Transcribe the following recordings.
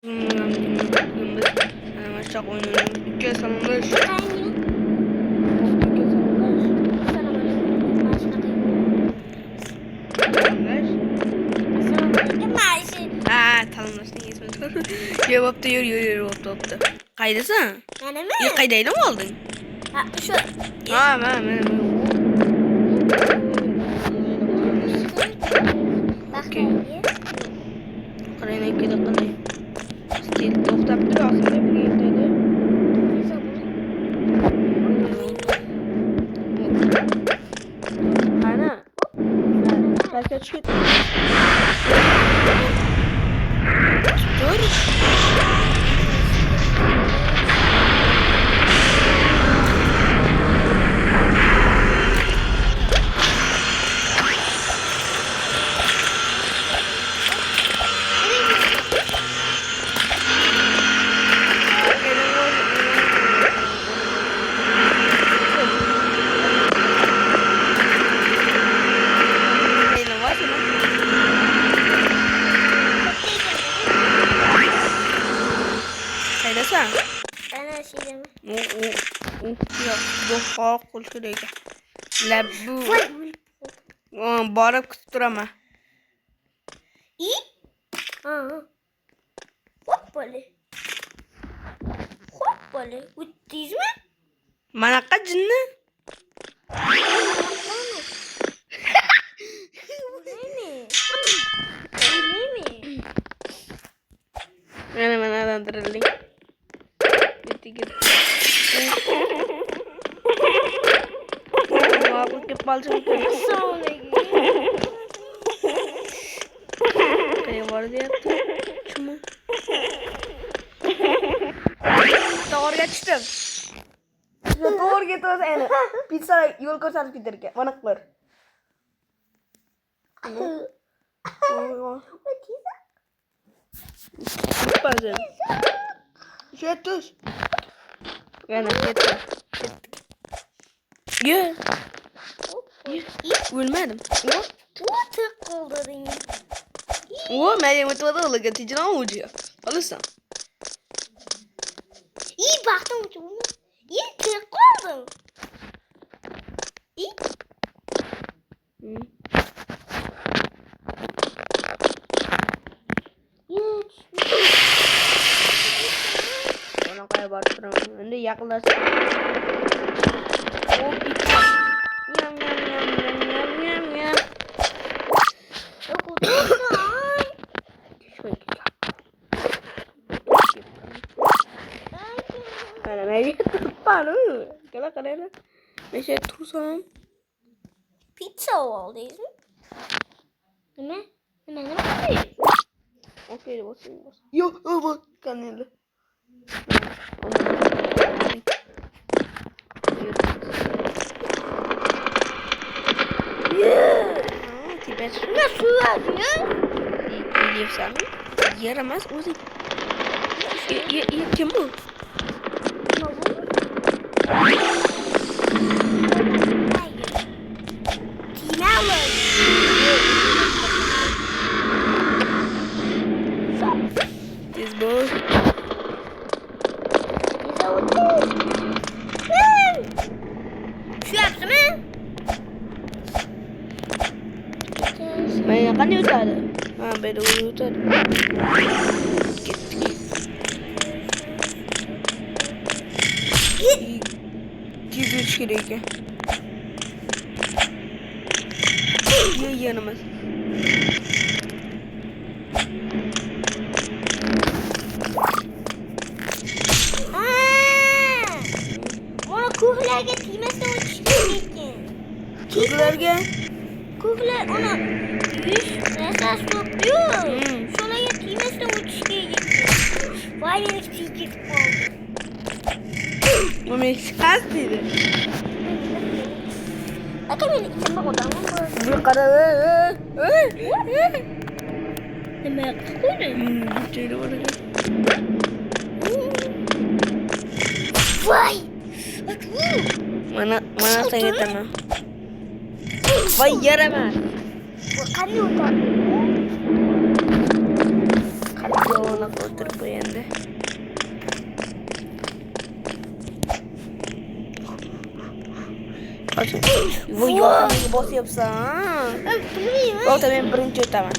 Maçak oynuyorum. İlk salondaş. Tanımlaştın geçmedi. Cevapta yürüyor hopta. Kaydasın. Yani mi? İlk kaydayla mı aldın? Ha şu. Ben. Bak Okey. nereye? Karayına 2 dakika ne? Stil toftap dur aslında bir yerdeydi. Ana. Belki açık et. Dur. Kaydasın. Ben her şeyimi. Ya bu hakul şuraya. La bu. Bağırıp kısıp durama. İyi. Hop böyle. Hop böyle. Uçtuyuz mu? Manakka cinni. Öyle mi? Öyle mi? Hemen adandırılın. Bitti git. Aku kepalcım kayak var diye cuma. Doğru geçtim. Doğru gitu enak. Pizza yol korsat fitir ke. Manaklar. Pazar. Jetus. Enak yeter. Ya. Ölmedim. Tıkıldırın. Meryem Atmalı gazeteci ne oluyor? Alırsan. İyi baktım uçumu. İyi tıkıldım. İyi. Ona kaybartırım. Önde yaklaşık. O pizza. Yam. Meryem Atmalı. Kala kadar. Meşe tursam. Pizza oldu ismi. Ne? Okey basayım. Yok bak kanıyla. Tibet. Nasıl var ya? İyi efsane. Yaramaz o zaman. Kim bu? Biz bu. Şu yaptı mı? Ben yakan yutarı. Ben de yutarı. Git 3 kere 2. Yanımız. Ona kuhlarga tiymasa o'tishgan lekin. Kuhlarga? Kuhlar ona yuz nasas to'pdi-yu. Shularga tiymasa o'tishga ketdi. Voy, meni ketib qoldi. Bu Meksikas dedi. Aka meni ichimda odamim bor. Bir qara. Nima qilib qo'yding? Jeli var. Voy! Mana senga aytaman. Voy yaramas. Bu qanday o'tadi? Qattiq Ona oturup bu yende. Açın. Bu yolda boss yapsa. O tabii birinci tamam.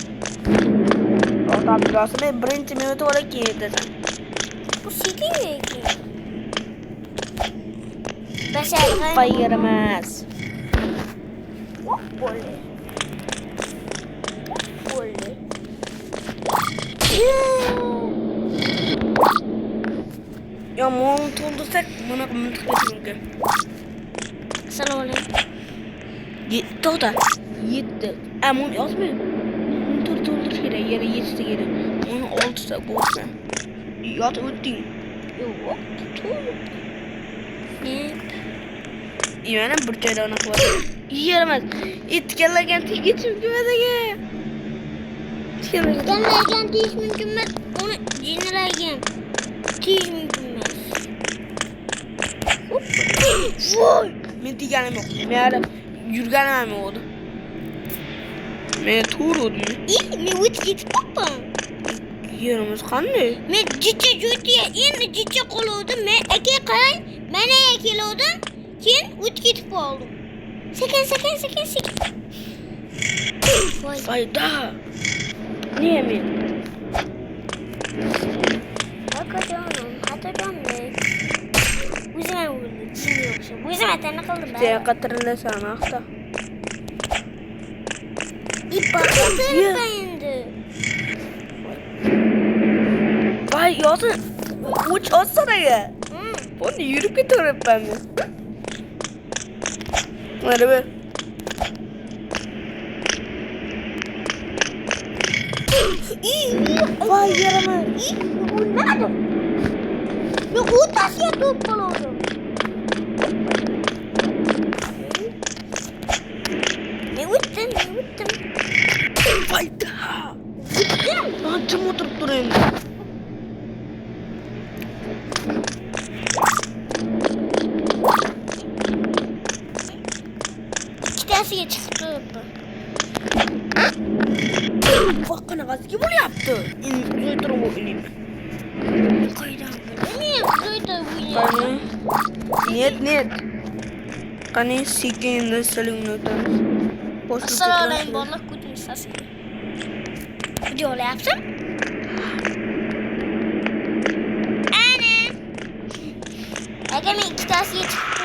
O tabii aslında birinci minut olarak yedi. Bu şekil mi ki? Başarılı. Fay yaramaz. Böyle. Böyle. Ya mont oldursak buna mantık mümkün. Selamünaleyküm. Yetti o da. Yetti. Mont yazmıyor. Mont doldur yere yetti yere. Onu oldursak boşuna. Yat öttün. Yok. Ne? Yani bir tane anak var. Yaramaz. İtkerlerken tek geçim kümedeki. Genlerken diş mümkünmez. Onu cinlerken diş mümkünmez. Vay. Men tiganim yok. Meğer yürgenemem oldu. Men tur oldu mu? İyi mi? Vıt git papa. Yaramaz kanlı. Men cicce cütiye in cicce kolodu. Men eke kayan. Men eke oldu. Kin vıt git oldu. Sekin. Vay. Fayda. Niye mi? Hatırlıyorum be. Bu yüzden vurdu. Cin yoksa. Bu yüzden ne kaldı be? Sen katırında sana akta. İp bakıldı efendi. Vay yazın. Uç atsana ya. Bunu yürüp gidiyorum ben mi? Hadi be. Vay yaramaz. Bu nerede? Ne utas ya topal oldu. Ne uttum. Fayda. Lan tüm oturup durayım. İki tanesi çıktı. Bakın gaz gibi bunu yaptı. İn durum bu inim. Koydum böyle. Niye koydum bu ya? Niyet. Kani sikin de saling notan. Assalamualaikum warahmatullahi wabarakatuh. Video öyle yaptım. Anne. Egemen iki tanesi çıktı.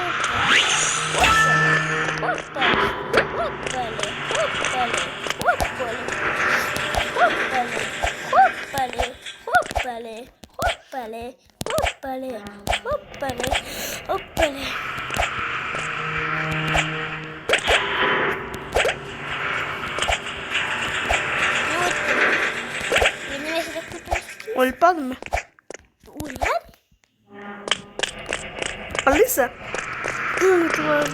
Hoppale. Olpad mı? Ulan. Alisa. Tamam.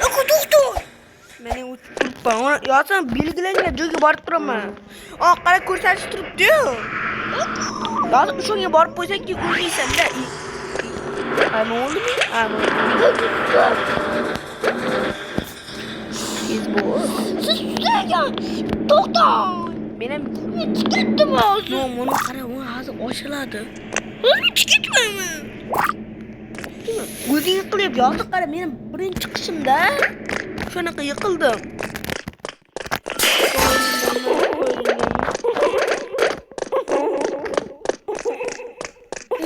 Aku doktor. Beni uçurup bana ya sen bilgilerini çok barttırma. Aa kara kurtar tutup diyor. Ya sen şu an bart poysa ki kurtuysan da. Ama oldu mu? Ama. Siz bu. Doktor. Benim Çıkarttım ağzı. no bunu kara onu ağzı oşaladı. Ağzı çıkartma mı? Gözü yıkılıyor ya sen kara benim birinci çıkışımda. Şu ana yıkıldım.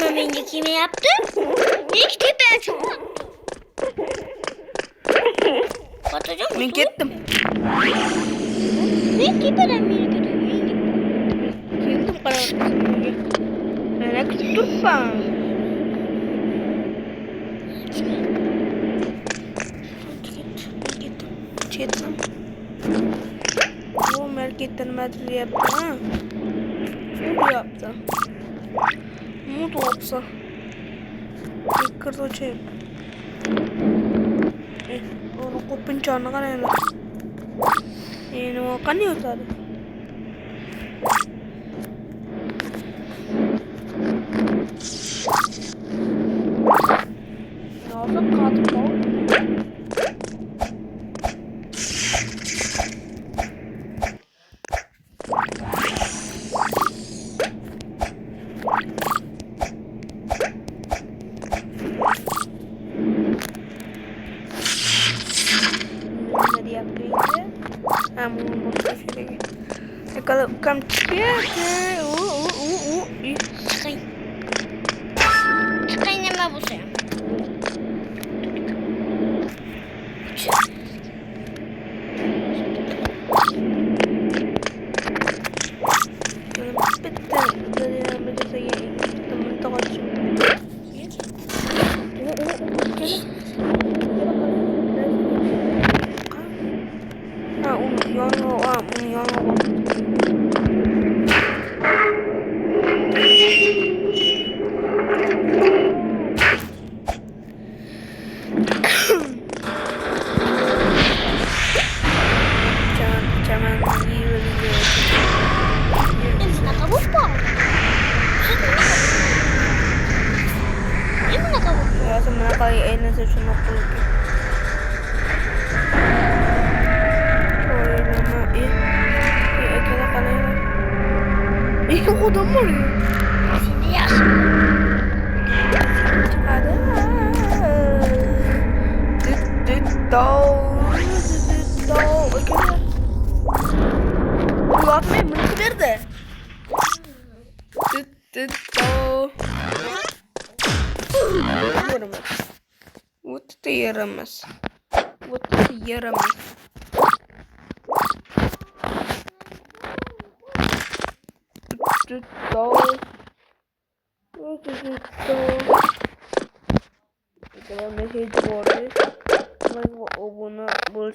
Mamenge kime yaptı? İşte ben çok yaptım. Batacağım. Ben gittim. Ne tepeden biri gidiyor? Gittim kara. Ne tutturma. Gittim. Bu marketten madri yaptı ha. Mut yaptı. Mut yapsa. Kırdı çayım. Onu kopun çağına kan öyle. O kan yok zaten. Ne oldu? Katıp oldu. Mau bos lagi. Kalau kamu cepet, ih. Çıkayım hemen bu sayım. Dari nama saya teman terkocok. Jangan Nakabukpang. Ini nakabukpang. ya semana kali ini saya cuma pergi. Nama kena kalian. Aku udah mau. Sini ya. Ada. Oke. Buat memang nerede? Вот это ярамaz. Вот это ярамaz. Kalau mesej border, abone ol,